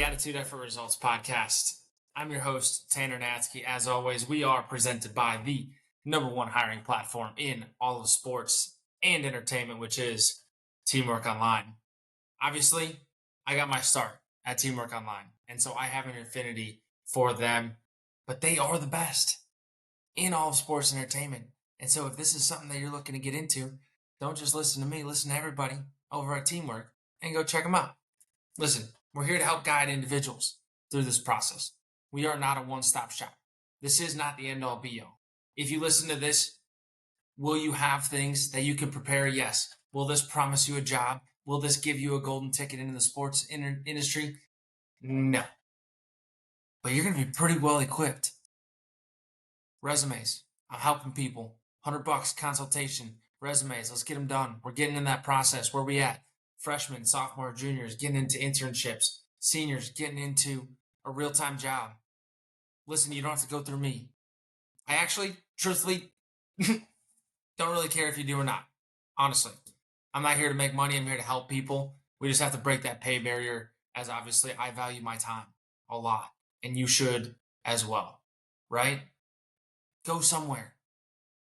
the Attitude Effort Results podcast. I'm your host, Tanner Natsky. As always, we are presented by the number one hiring platform in all of sports and entertainment, which is Teamwork Online. Obviously, I got my start at Teamwork Online, and so I have an affinity for them, but they are the best in all of sports and entertainment. And so if this is something that you're looking to get into, don't just listen to me, listen to everybody over at Teamwork and go check them out. Listen, we're here to help guide individuals through this process. We are not a one-stop shop. This is not the end-all be-all. If you listen to this, will you have things that you can prepare? Yes. Will this promise you a job? Will this give you a golden ticket into the sports industry? No. But you're going to be pretty well equipped. Resumes. I'm helping people. $100 consultation. Resumes. Let's get them done. We're getting in that process. Where we at? Freshmen, sophomore, juniors, getting into internships. Seniors, getting into a real-time job. Listen, you don't have to go through me. I actually, truthfully, don't really care if you do or not. Honestly. I'm not here to make money. I'm here to help people. We just have to break that pay barrier, as obviously I value my time a lot. And you should as well. Right? Go somewhere.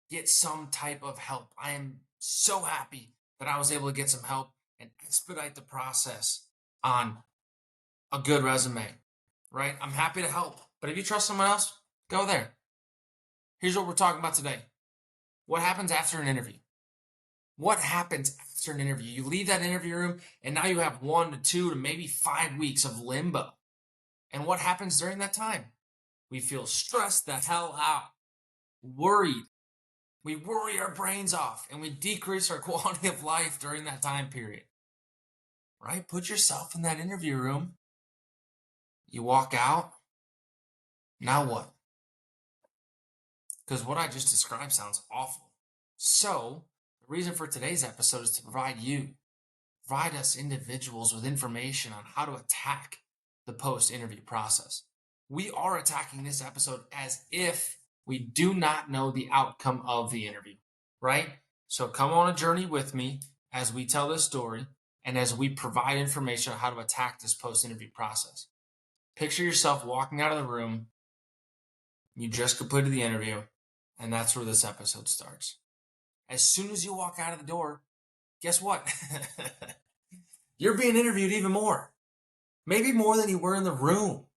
Get some type of help. I am so happy that I was able to get some help and expedite the process on a good resume, right? I'm happy to help. But if you trust someone else, go there. Here's what we're talking about today. What happens after an interview? What happens after an interview? You leave that interview room and now you have 1 to 2 to maybe 5 weeks of limbo. And what happens during that time? We feel stressed the hell out, worried. We worry our brains off and we decrease our quality of life during that time period. Right? Put yourself in that interview room. You walk out. Now what? Because what I just described sounds awful. So, the reason for today's episode is to provide us individuals with information on how to attack the post-interview process. We are attacking this episode as if we do not know the outcome of the interview, right? So come on a journey with me as we tell this story and as we provide information on how to attack this post-interview process. Picture yourself walking out of the room. You just completed the interview, and that's where this episode starts. As soon as you walk out of the door, guess what? You're being interviewed even more. Maybe more than you were in the room.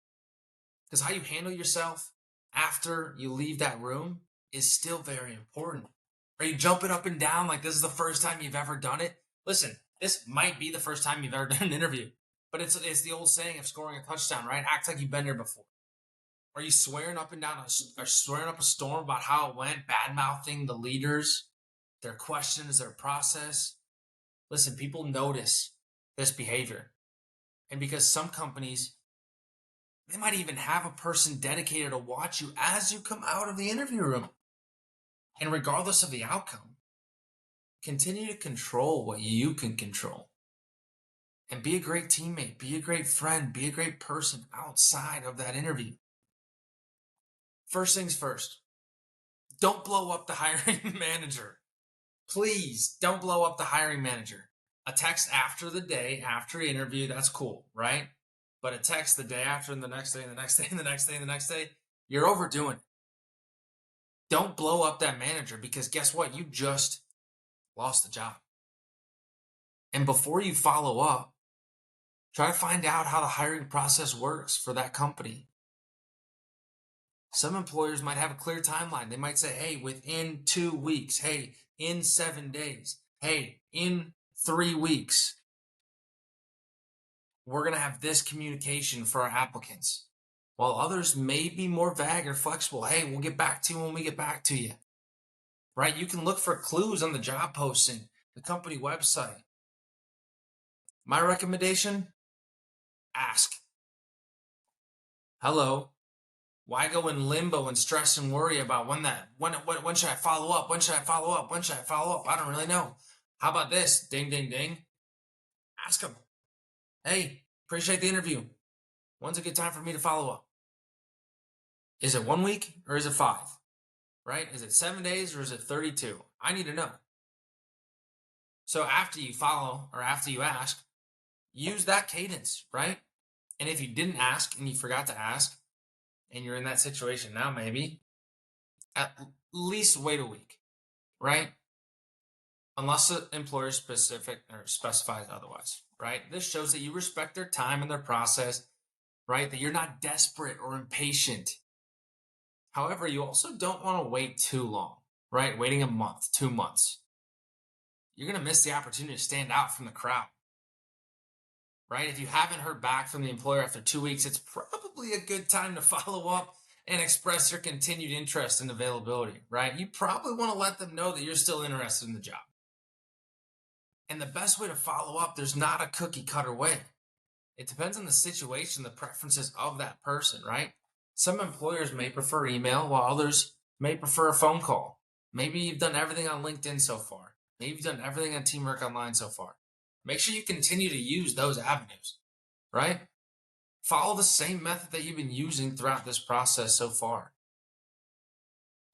Because how you handle yourself after you leave that room is still very important. Are you jumping up and down like this is the first time you've ever done it? Listen, this might be the first time you've ever done an interview. But it's the old saying of scoring a touchdown, right? Act like you've been there before. Are you swearing up and down or swearing up a storm about how it went, bad-mouthing the leaders, their questions, their process? Listen, people notice this behavior. And because some companies, they might even have a person dedicated to watch you as you come out of the interview room. And regardless of the outcome, continue to control what you can control. And be a great teammate, be a great friend, be a great person outside of that interview. First things first, don't blow up the hiring manager. Please don't blow up the hiring manager. A text after the day, after the interview, that's cool, right? But a text the day after and the next day and the next day and the next day and the next day, you're overdoing it. Don't blow up that manager because guess what? You just lost the job. And before you follow up, try to find out how the hiring process works for that company. Some employers might have a clear timeline. They might say, hey, within 2 weeks. Hey, in 7 days. Hey, in 3 weeks. We're going to have this communication for our applicants. While others may be more vague or flexible. Hey, we'll get back to you when we get back to you. Right? You can look for clues on the job posting, the company website. My recommendation, ask. Hello. Why go in limbo and stress and worry about when should I follow up? When should I follow up? When should I follow up? I don't really know. How about this? Ding, ding, ding. Ask them. Hey, appreciate the interview. When's a good time for me to follow up? Is it 1 week or is it 5? Right? Is it 7 days or is it 32? I need to know. So after you follow or after you ask, use that cadence, right? And if you didn't ask and you forgot to ask, and you're in that situation now, maybe at least wait a week, right? Unless the employer specific or specifies otherwise, right? This shows that you respect their time and their process, right? That you're not desperate or impatient. However, you also don't want to wait too long, right? Waiting a month, 2 months. You're going to miss the opportunity to stand out from the crowd, right? If you haven't heard back from the employer after 2 weeks, it's probably a good time to follow up and express your continued interest and availability, right? You probably want to let them know that you're still interested in the job. And the best way to follow up, there's not a cookie cutter way. It depends on the situation, the preferences of that person, right? Some employers may prefer email, while others may prefer a phone call. Maybe you've done everything on LinkedIn so far. Maybe you've done everything on Teamwork Online so far. Make sure you continue to use those avenues, right? Follow the same method that you've been using throughout this process so far.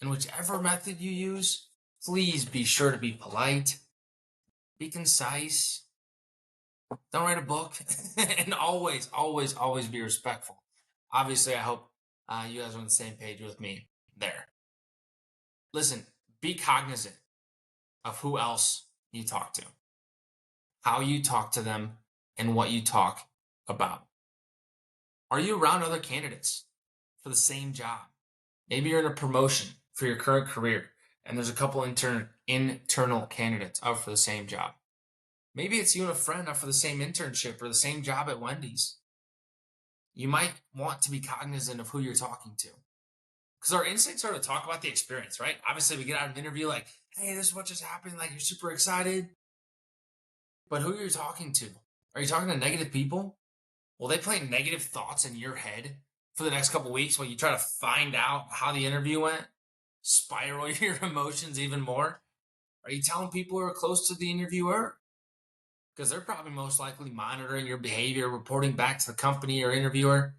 And whichever method you use, please be sure to be polite, be concise, don't write a book, and always, always, always be respectful. Obviously, I hope you guys are on the same page with me there. Listen, be cognizant of who else you talk to, how you talk to them, and what you talk about. Are you around other candidates for the same job? Maybe you're in a promotion for your current career, and there's a couple internal candidates out for the same job. Maybe it's you and a friend up for the same internship or the same job at Wendy's. You might want to be cognizant of who you're talking to. Because our instincts are to talk about the experience, right? Obviously, we get out of an interview like, hey, this is what just happened. Like, you're super excited. But who are you talking to? Are you talking to negative people? Will they plant negative thoughts in your head for the next couple weeks while you try to find out how the interview went? Spiral your emotions even more? Are you telling people who are close to the interviewer? Because they're probably most likely monitoring your behavior, reporting back to the company or interviewer.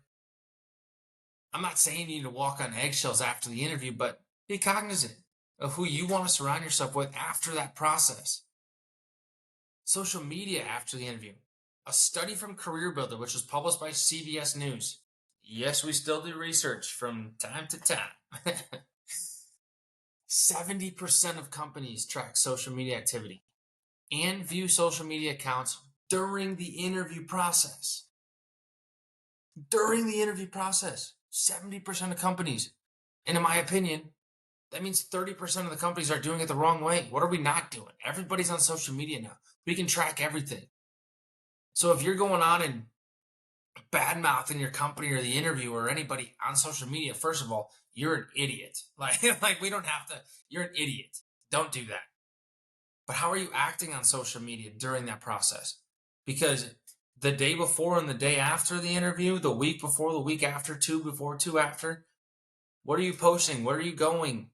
I'm not saying you need to walk on eggshells after the interview, but be cognizant of who you want to surround yourself with after that process. Social media after the interview. A study from Career Builder, which was published by CBS News. Yes, we still do research from time to time. 70% of companies track social media activity and view social media accounts during the interview process. During the interview process, 70% of companies. And in my opinion, that means 30% of the companies are doing it the wrong way. What are we not doing? Everybody's on social media now. We can track everything. So if you're going on and badmouthing your company or the interviewer or anybody on social media, first of all, you're an idiot. Like we don't have to, you're an idiot. Don't do that. But how are you acting on social media during that process? Because the day before and the day after the interview, the week before, the week after, two before, two after, what are you posting? Where are you going?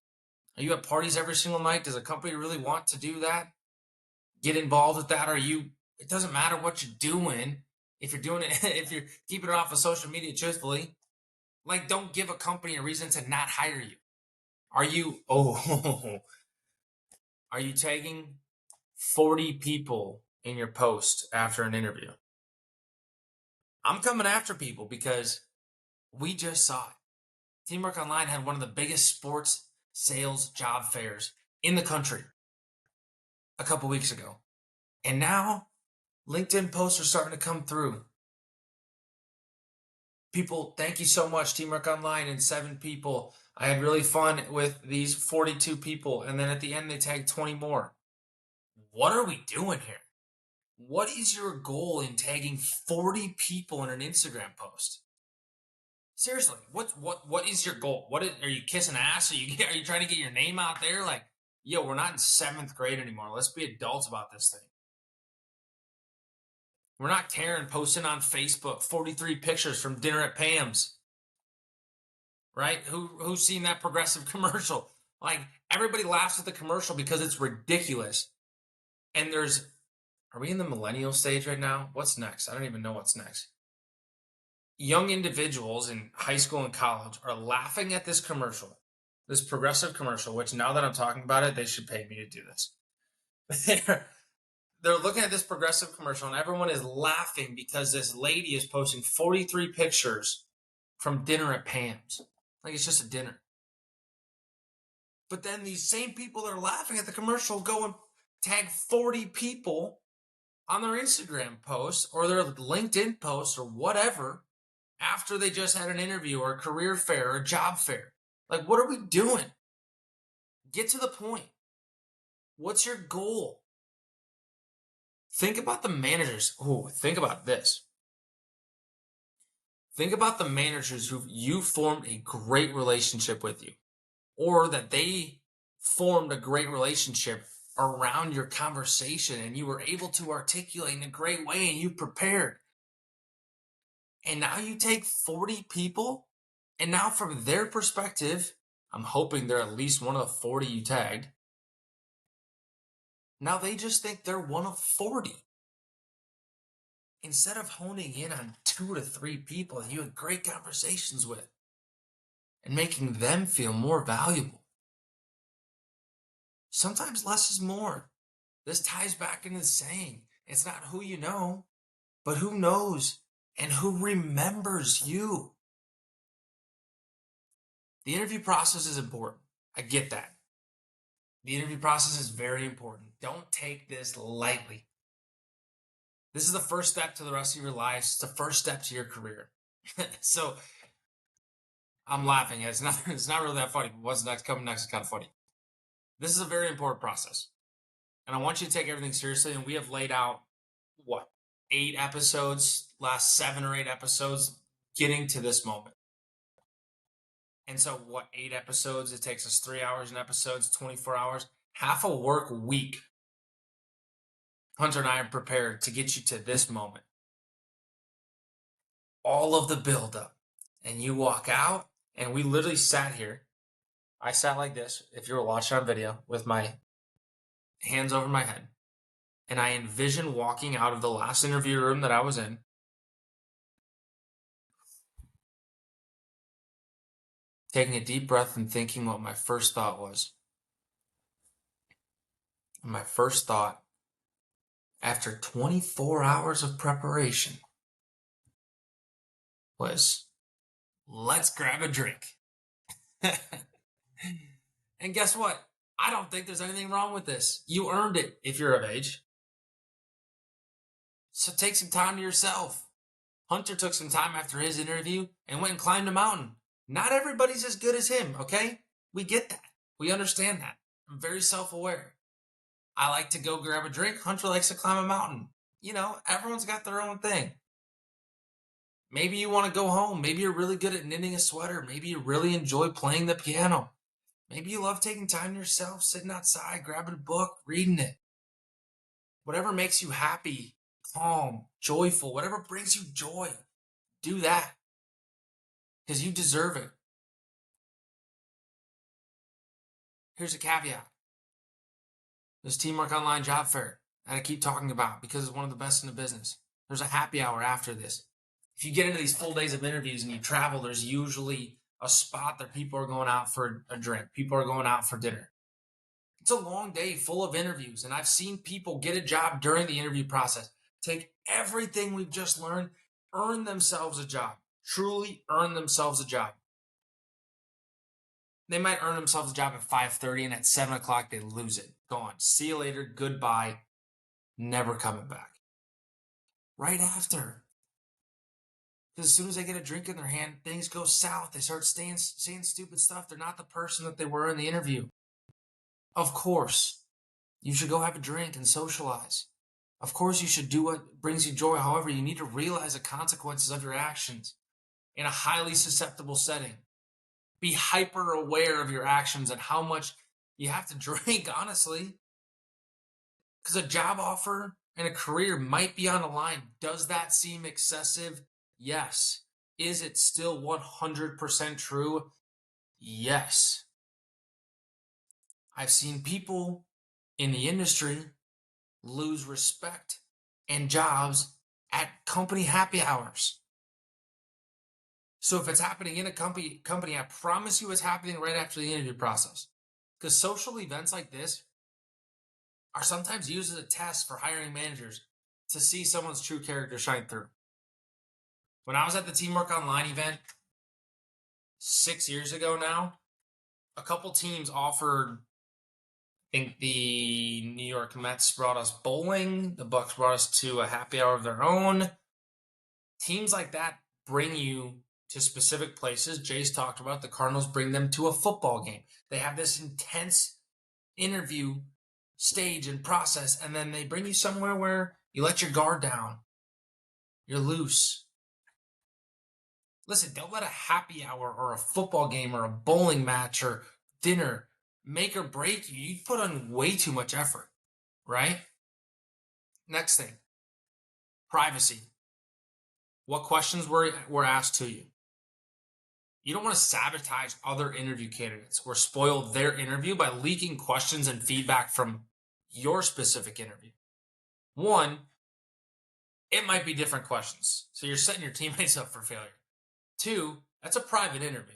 Are you at parties every single night? Does a company really want to do that? Get involved with that? It doesn't matter what you're doing. If you're doing it, if you're keeping it off of social media, truthfully, like don't give a company a reason to not hire you. Are you tagging 40 people in your post after an interview? I'm coming after people because we just saw it. Teamwork Online had one of the biggest sports sales job fairs in the country a couple weeks ago. And now LinkedIn posts are starting to come through. People, thank you so much, Teamwork Online and 7 people. I had really fun with these 42 people. And then at the end, they tagged 20 more. What are we doing here? What is your goal in tagging 40 people in an Instagram post? Seriously, what is your goal? Are you kissing ass? Are you trying to get your name out there? Like, yo, we're not in 7th grade anymore. Let's be adults about this thing. We're not Karen posting on Facebook 43 pictures from dinner at Pam's. Right? Who's seen that Progressive commercial? Like, everybody laughs at the commercial because it's ridiculous. And are we in the millennial stage right now? What's next? I don't even know what's next. Young individuals in high school and college are laughing at this commercial, this Progressive commercial, which now that I'm talking about it, they should pay me to do this. they're looking at this Progressive commercial and everyone is laughing because this lady is posting 43 pictures from dinner at Pam's. Like it's just a dinner. But then these same people that are laughing at the commercial go and tag 40 people on their Instagram posts or their LinkedIn posts or whatever after they just had an interview or a career fair or a job fair. Like, what are we doing? Get to the point. What's your goal? Think about the managers. Oh, think about this. Think about the managers who you formed a great relationship with you, or that they formed a great relationship around your conversation and you were able to articulate in a great way and you prepared. And now you take 40 people, and now from their perspective, I'm hoping they're at least one of the 40 you tagged. Now they just think they're one of 40. Instead of honing in on 2 to 3 people that you had great conversations with and making them feel more valuable. Sometimes less is more. This ties back into the saying, it's not who you know, but who knows and who remembers you. The interview process is important. I get that. The interview process is very important. Don't take this lightly. This is the first step to the rest of your life. It's the first step to your career. So I'm laughing. It's not really that funny. But what's next? Coming next is kind of funny. This is a very important process. And I want you to take everything seriously. And we have laid out, 8 episodes, last 7 or 8 episodes, getting to this moment. And so 8 episodes? It takes us 3 hours an episode, 24 hours, half a work week. Hunter and I are prepared to get you to this moment. All of the buildup. And you walk out, and we literally sat here. I sat like this, if you were watching on video, with my hands over my head. And I envisioned walking out of the last interview room that I was in. Taking a deep breath and thinking what my first thought was. And my first thought, after 24 hours of preparation, was, let's grab a drink. And guess what? I don't think there's anything wrong with this. You earned it if you're of age. So take some time to yourself. Hunter took some time after his interview and went and climbed a mountain. Not everybody's as good as him, okay? We get that. We understand that. I'm very self-aware. I like to go grab a drink. Hunter likes to climb a mountain. Everyone's got their own thing. Maybe you want to go home. Maybe you're really good at knitting a sweater. Maybe you really enjoy playing the piano. Maybe you love taking time to yourself, sitting outside, grabbing a book, reading it. Whatever makes you happy, calm, joyful, whatever brings you joy, do that. Because you deserve it. Here's a caveat. This Teamwork Online job fair that I keep talking about because it's one of the best in the business. There's a happy hour after this. If you get into these full days of interviews and you travel, there's usually a spot that people are going out for a drink. People are going out for dinner. It's a long day full of interviews, and I've seen people get a job during the interview process. Take everything we've just learned, earn themselves a job. Truly earn themselves a job. They might earn themselves a job at 5:30, and at 7 o'clock they lose it. Gone. See you later. Goodbye. Never coming back. Right after. Because as soon as they get a drink in their hand, things go south. They start saying stupid stuff. They're not the person that they were in the interview. Of course, you should go have a drink and socialize. Of course, you should do what brings you joy. However, you need to realize the consequences of your actions in a highly susceptible setting. Be hyper aware of your actions and how much you have to drink, honestly. Because a job offer and a career might be on the line. Does that seem excessive? Yes. Is it still 100% true? Yes. I've seen people in the industry lose respect and jobs at company happy hours. So if it's happening in a company, I promise you it's happening right after the interview process. Because social events like this, are sometimes used as a test for hiring managers to see someone's true character shine through. When I was at the Teamwork Online event 6 years ago now, a couple teams offered. I think the New York Mets brought us bowling. The Bucks brought us to a happy hour of their own. Teams like that bring you to specific places. Jay's talked about the Cardinals bring them to a football game. They have this intense interview stage and process, and then they bring you somewhere where you let your guard down. You're loose. Listen, don't let a happy hour or a football game or a bowling match or dinner make or break you. You put on way too much effort, right? Next thing, privacy. What questions were asked to you? You don't want to sabotage other interview candidates or spoil their interview by leaking questions and feedback from your specific interview. One, it might be different questions, so you're setting your teammates up for failure. Two, that's a private interview.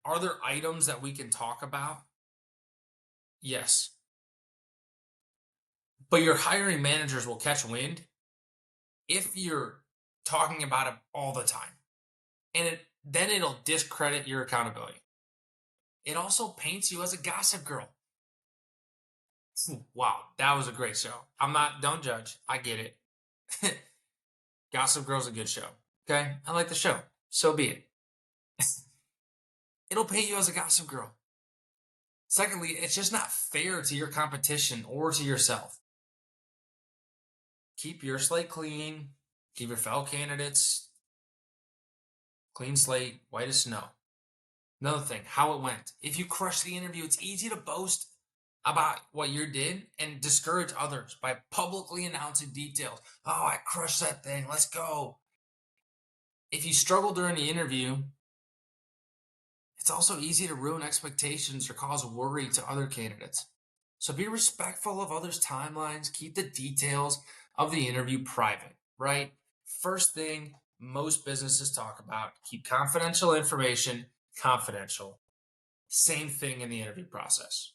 Are there items that we can talk about? Yes. But your hiring managers will catch wind if you're talking about it all the time. And then it'll discredit your accountability. It also paints you as a gossip girl. Wow, that was a great show. Don't judge. I get it. Gossip Girl's a good show. Okay? I like the show. So be it. It'll paint you as a gossip girl. Secondly, it's just not fair to your competition or to yourself. Keep your slate clean. Keep your fellow candidates clean slate, white as snow. Another thing, how it went. If you crush the interview, it's easy to boast about what you did and discourage others by publicly announcing details. Oh, I crushed that thing. Let's go. If you struggle during the interview, it's also easy to ruin expectations or cause worry to other candidates. So be respectful of others' timelines. Keep the details of the interview private, right? First thing most businesses talk about, keep confidential information confidential. Same thing in the interview process.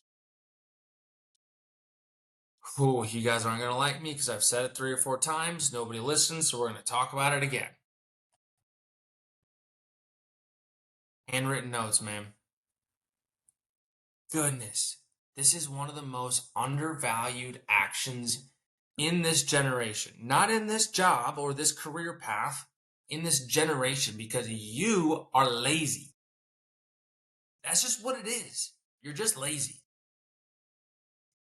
Oh, you guys aren't going to like me because I've said it 3 or 4 times. Nobody listens, so we're going to talk about it again. Handwritten notes, man. Goodness, this is one of the most undervalued actions in this generation. Not in this job or this career path, in this generation, because you are lazy. That's just what it is. You're just lazy.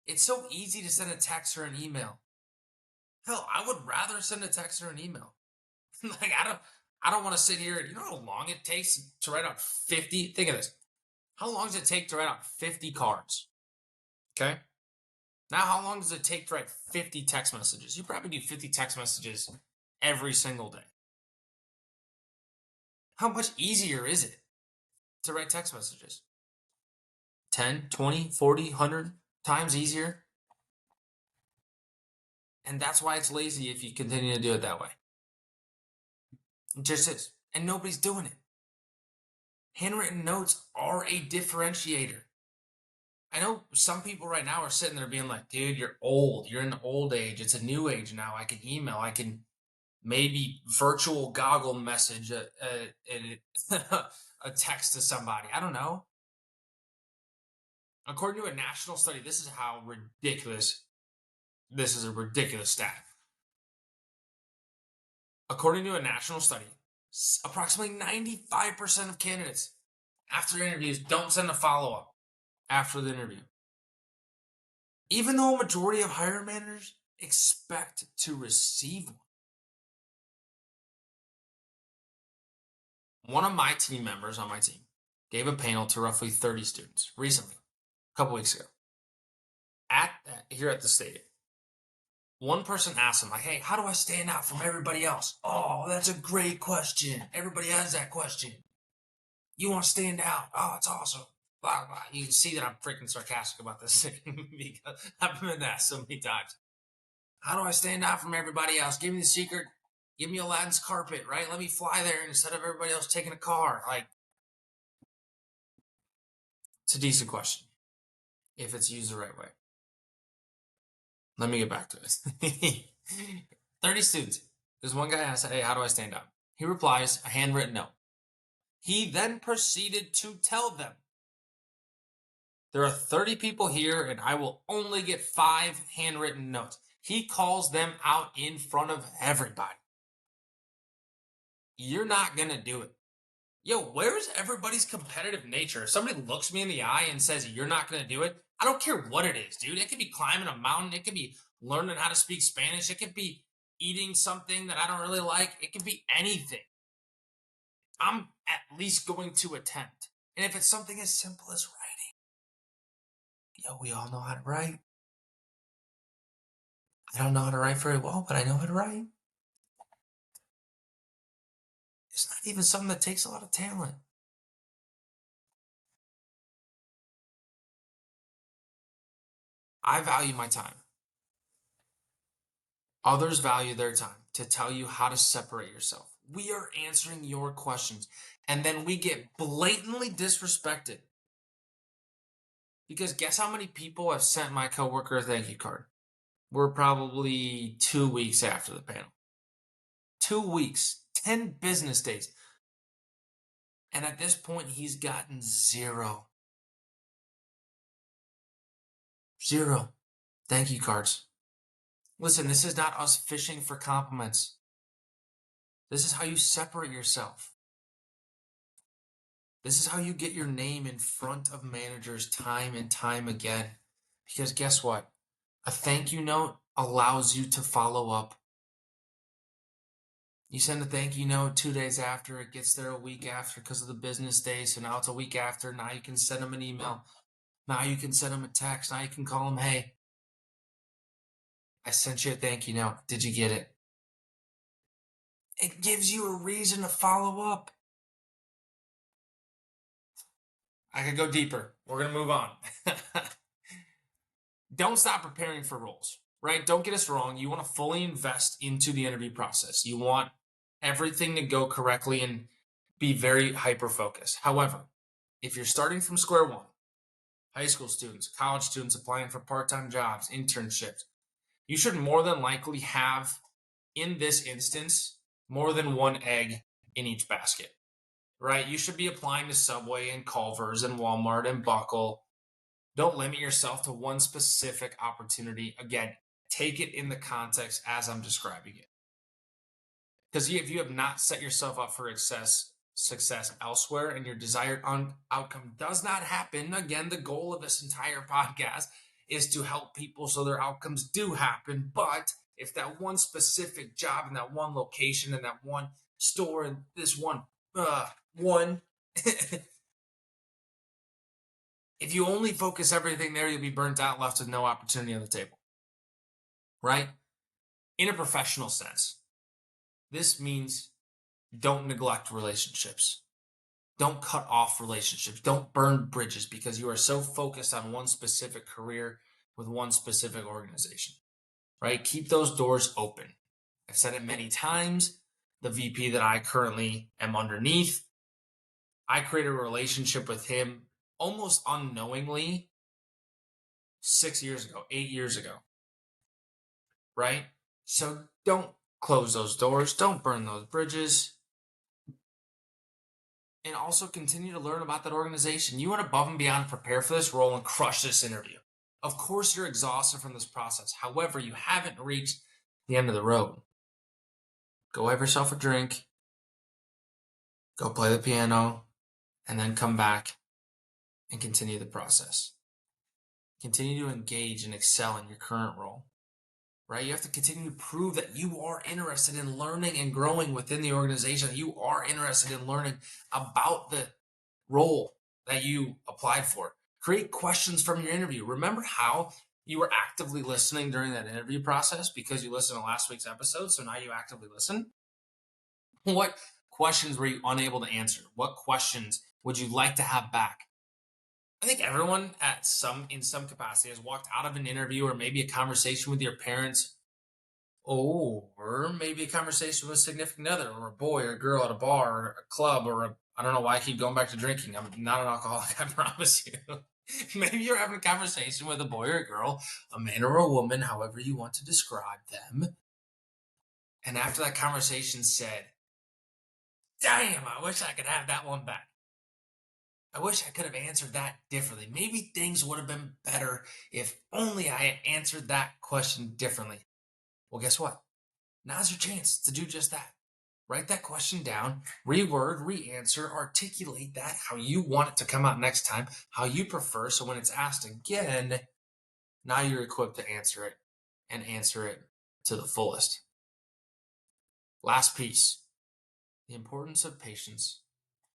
It's so easy to send a text or an email. Hell, I would rather send a text or an email. Like I don't want to sit here. You know how long it takes to write out 50? Think of this. How long does it take to write out 50 cards? Okay. Now, how long does it take to write 50 text messages? You probably do 50 text messages every single day. How much easier is it to write text messages? 10, 20, 40, 100 times easier. And that's why it's lazy if you continue to do it that way. It just is. And nobody's doing it. Handwritten notes are a differentiator. I know some people right now are sitting there being like, dude, you're old. You're in the old age. It's a new age now. I can email. I can maybe virtual goggle message a text to somebody. I don't know. According to a national study, this is how ridiculous. This is a ridiculous stat. According to a national study, approximately 95% of candidates after interviews don't send a follow-up after the interview. Even though a majority of hiring managers expect to receive one. One of my team members on my team gave a panel to roughly 30 students recently, a couple weeks ago, here at the stadium. One person asked him, like, hey, how do I stand out from everybody else? Oh, that's a great question. Everybody has that question. You want to stand out? Oh, it's awesome. Blah, blah. You can see that I'm freaking sarcastic about this because I've been asked so many times. How do I stand out from everybody else? Give me the secret. Give me Aladdin's carpet, right? Let me fly there instead of everybody else taking a car. Like, it's a decent question. if it's used the right way. Let me get back to it. 30 students. There's one guy asks, hey, how do I stand up? He replies, a handwritten note. He then proceeded to tell them, there are 30 people here and I will only get 5 handwritten notes. He calls them out in front of everybody. You're not going to do it. Yo, where's everybody's competitive nature? If somebody looks me in the eye and says, you're not going to do it, I don't care what it is, dude. It could be climbing a mountain. It could be learning how to speak Spanish. It could be eating something that I don't really like. It could be anything. I'm at least going to attempt. And if it's something as simple as writing, yo, we all know how to write. I don't know how to write very well, but I know how to write. It's not even something that takes a lot of talent. I value my time. Others value their time to tell you how to separate yourself. We are answering your questions, and then we get blatantly disrespected. Because guess how many people have sent my coworker a thank you card? We're probably 2 weeks after the panel. 2 weeks, 10 business days. And at this point, he's gotten 0. 0 thank you cards. Listen, this is not us fishing for compliments. This is how you separate yourself. This is how you get your name in front of managers time and time again. Because guess what? A thank you note allows you to follow up. You send a thank you note 2 days after, it gets there a week after because of the business day. So now it's a week after. Now you can send them an email. Now you can send them a text. Now you can call them, hey, I sent you a thank you note. Did you get it? It gives you a reason to follow up. I could go deeper. We're going to move on. Don't stop preparing for roles, right? Don't get us wrong. You want to fully invest into the interview process. You want everything to go correctly and be very hyper-focused. However, if you're starting from square one, high school students, college students applying for part-time jobs, internships, you should more than likely have, in this instance, more than one egg in each basket, right? You should be applying to Subway and Culver's and Walmart and Buckle. Don't limit yourself to one specific opportunity. Again, take it in the context as I'm describing it. Because if you have not set yourself up for success elsewhere and your desired outcome does not happen, again, the goal of this entire podcast is to help people so their outcomes do happen. But if that one specific job in that one location and that one store and this one, if you only focus everything there, you'll be burnt out, left with no opportunity on the table, right? In a professional sense, this means don't neglect relationships. Don't cut off relationships. Don't burn bridges because you are so focused on one specific career with one specific organization, right? Keep those doors open. I've said it many times. The VP that I currently am underneath, I created a relationship with him almost unknowingly 6 years ago, 8 years ago, right? So don't close those doors. Don't burn those bridges. And also continue to learn about that organization. You went above and beyond to prepare for this role and crush this interview. Of course, you're exhausted from this process. However, you haven't reached the end of the road. Go have yourself a drink, go play the piano, and then come back and continue the process. Continue to engage and excel in your current role, right? You have to continue to prove that you are interested in learning and growing within the organization. You are interested in learning about the role that you applied for. Create questions from your interview. Remember how you were actively listening during that interview process because you listened to last week's episode, so now you actively listen? What questions were you unable to answer? What questions would you like to have back? I think everyone in some capacity has walked out of an interview or maybe a conversation with your parents, or maybe a conversation with a significant other, or a boy or a girl at a bar or a club, or I don't know why I keep going back to drinking. I'm not an alcoholic, I promise you. Maybe you're having a conversation with a boy or a girl, a man or a woman, however you want to describe them. And after that conversation said, damn, I wish I could have that one back. I wish I could have answered that differently. Maybe things would have been better if only I had answered that question differently. Well, guess what? Now's your chance to do just that. Write that question down, reword, re-answer, articulate that how you want it to come out next time, how you prefer. So when it's asked again, now you're equipped to answer it and answer it to the fullest. Last piece, the importance of patience.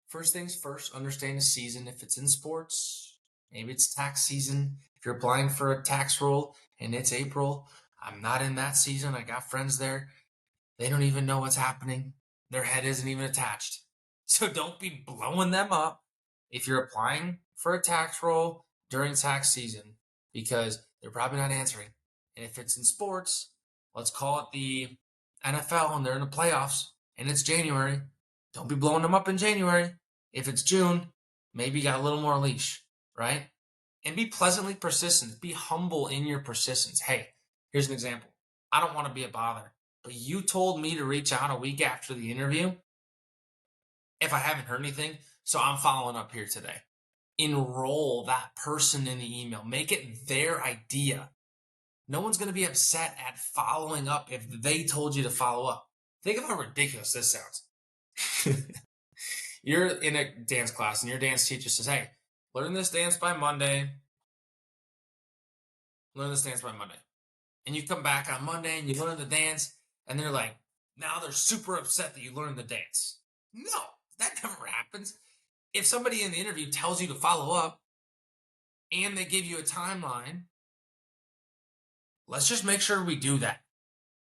First things first, understand the season. If it's in sports, maybe it's tax season. If you're applying for a tax roll and it's April, I'm not in that season. I got friends there. They don't even know what's happening. Their head isn't even attached. So don't be blowing them up if you're applying for a tax roll during tax season, because they're probably not answering. And if it's in sports, let's call it the NFL and they're in the playoffs and it's January, don't be blowing them up in January. If it's June, maybe you got a little more leash, right? And be pleasantly persistent. Be humble in your persistence. Hey, here's an example. I don't want to be a bother, but you told me to reach out a week after the interview if I haven't heard anything, so I'm following up here today. Enroll that person in the email. Make it their idea. No one's going to be upset at following up if they told you to follow up. Think of how ridiculous this sounds. You're in a dance class and your dance teacher says, hey, learn this dance by Monday. Learn this dance by Monday. And you come back on Monday and you learn the dance, and they're like, now they're super upset that you learned the dance. No, that never happens. If somebody in the interview tells you to follow up and they give you a timeline, let's just make sure we do that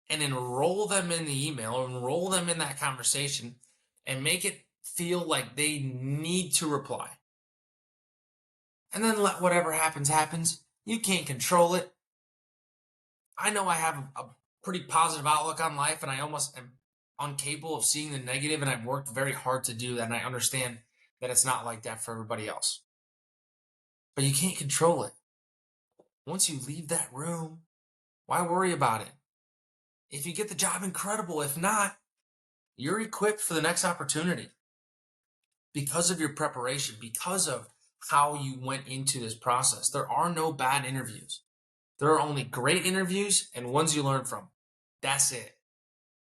and enroll them in the email, enroll them in that conversation, and make it feel like they need to reply. And then let whatever happens, happens. You can't control it. I know I have a pretty positive outlook on life, and I almost am incapable of seeing the negative, and I've worked very hard to do that, and I understand that it's not like that for everybody else. But you can't control it. Once you leave that room, why worry about it? If you get the job, incredible. If not, you're equipped for the next opportunity because of your preparation, because of how you went into this process. There are no bad interviews. There are only great interviews and ones you learn from. That's it.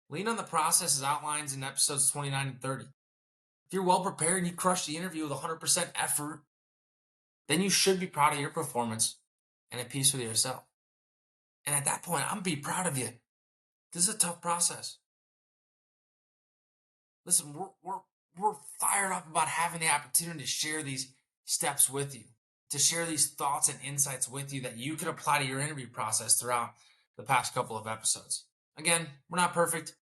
Lean on the process as outlined in episodes 29 and 30. If you're well prepared and you crush the interview with 100% effort, then you should be proud of your performance and at peace with yourself. And at that point, I'm be proud of you. This is a tough process. Listen, we're fired up about having the opportunity to share these steps with you, to share these thoughts and insights with you that you can apply to your interview process throughout the past couple of episodes. Again, we're not perfect.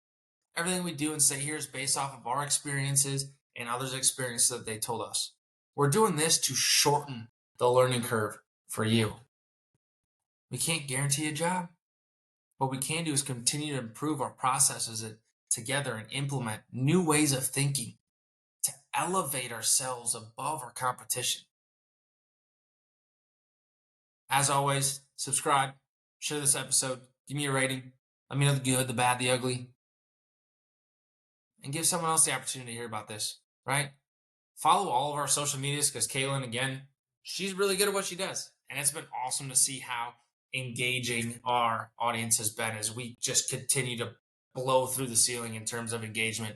Everything we do and say here is based off of our experiences and others' experiences that they told us. We're doing this to shorten the learning curve for you. We can't guarantee a job. What we can do is continue to improve our processes together and implement new ways of thinking to elevate ourselves above our competition. As always, subscribe, share this episode, give me a rating, let me know the good, the bad, the ugly, and give someone else the opportunity to hear about this, right? Follow all of our social medias because Kaylin, again, she's really good at what she does. And it's been awesome to see how engaging our audience has been as we just continue to blow through the ceiling in terms of engagement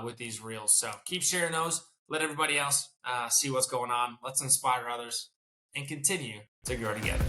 with these reels. So keep sharing those. Let everybody else see what's going on. Let's inspire others and continue to grow together.